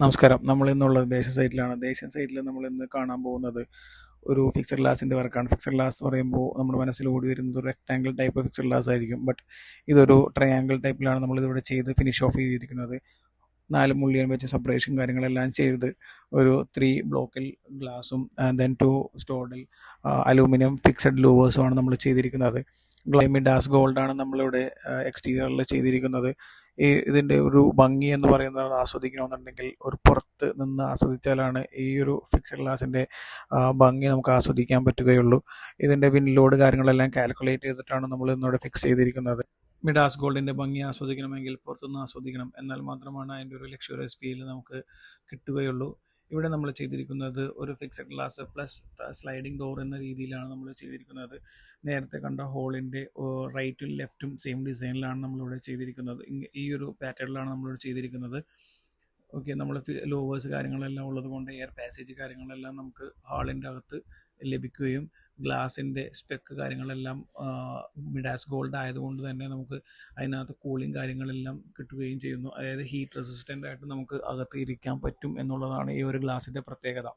നമസ്കാരം. നമ്മൾ ഇന്നുള്ളത് ദേശീയ സൈറ്റിലാണ്. ദേശീയ സൈറ്റിൽ നമ്മൾ ഇന്ന് കാണാൻ പോകുന്നത് ഒരു ഫിക്സഡ് ഗ്ലാസിൻ്റെ വർക്കാണ്. ഫിക്സഡ് ഗ്ലാസ് എന്ന് പറയുമ്പോൾ നമ്മുടെ മനസ്സിൽ ഓടി വരുന്നത് ഒരു റെക്ടാങ്കിൾ ടൈപ്പ് ഫിക്സഡ് ഗ്ലാസ് ആയിരിക്കും. ബട്ട് ഇതൊരു ട്രയാങ്കിൾ ടൈപ്പിലാണ് നമ്മളിതിവിടെ ചെയ്ത് ഫിനിഷ് ഓഫ് ചെയ്തിരിക്കുന്നത്. 4 മുള്ളിയൻ വെച്ച് സെപ്പറേഷൻ കാര്യങ്ങളെല്ലാം ചെയ്ത് ഒരു 3 ബ്ലോക്കിൽ ഗ്ലാസും ദെൻ 2 സ്റ്റോഡിൽ അലൂമിനിയം ഫിക്സഡ് ലൂവേഴ്സുമാണ് നമ്മൾ ചെയ്തിരിക്കുന്നത്. മിഡാസ് ഗോൾഡാണ് നമ്മളിവിടെ എക്സ്റ്റീരിയറിൽ ചെയ്തിരിക്കുന്നത്. ഇതിൻ്റെ ഒരു ഭംഗി എന്ന് പറയുന്നത് ആസ്വദിക്കണമെന്നുണ്ടെങ്കിൽ ഒരു പുറത്ത് നിന്ന് ആസ്വദിച്ചാലാണ് ഈ ഒരു ഫിക്സഡ് ഗ്ലാസിൻ്റെ ഭംഗി നമുക്ക് ആസ്വദിക്കാൻ പറ്റുകയുള്ളൂ. ഇതിൻ്റെ വിൻ ലോഡ് കാര്യങ്ങളെല്ലാം കാൽക്കുലേറ്റ് ചെയ്തിട്ടാണ് നമ്മൾ ഇന്നിവിടെ ഫിക്സ് ചെയ്തിരിക്കുന്നത്. മിഡാസ് ഗോൾഡിൻ്റെ ഭംഗി ആസ്വദിക്കണമെങ്കിൽ പുറത്തുനിന്ന് ആസ്വദിക്കണം. എന്നാൽ മാത്രമാണ് അതിൻ്റെ ഒരു ലക്ഷറിയസ് ഫീൽ നമുക്ക് കിട്ടുകയുള്ളൂ. ഇവിടെ നമ്മൾ ചെയ്തിരിക്കുന്നത് ഒരു fixed glass plus sliding door എന്ന രീതിയിലാണ് നമ്മൾ ചെയ്തിരിക്കുന്നത്. നേരത്തെ കണ്ട ഹോളിൻ്റെ റൈറ്റും ലെഫ്റ്റും സെയിം ഡിസൈനിലാണ് നമ്മളിവിടെ ചെയ്തിരിക്കുന്നത്. ഈ ഒരു പാറ്റേണിലാണ് നമ്മളിവിടെ ചെയ്തിരിക്കുന്നത്. ഓക്കെ, നമ്മൾ ലോവേഴ്സ് കാര്യങ്ങളെല്ലാം ഉള്ളത് കൊണ്ട് എയർ പാസേജ് കാര്യങ്ങളെല്ലാം നമുക്ക് ഹാളിൻ്റെ അകത്ത് ലഭിക്കുകയും ഗ്ലാസിൻ്റെ സ്പെക്ക് കാര്യങ്ങളെല്ലാം മിഡാസ് ഗോൾഡ് ആയതുകൊണ്ട് തന്നെ നമുക്ക് അതിനകത്ത് കൂളിംഗ് കാര്യങ്ങളെല്ലാം കിട്ടുകയും ചെയ്യുന്നു. അതായത് ഹീറ്റ് റെസിസ്റ്റൻ്റ് ആയിട്ട് നമുക്ക് അകത്ത് ഇരിക്കാൻ പറ്റും എന്നുള്ളതാണ് ഈ ഒരു ഗ്ലാസിൻ്റെ പ്രത്യേകത.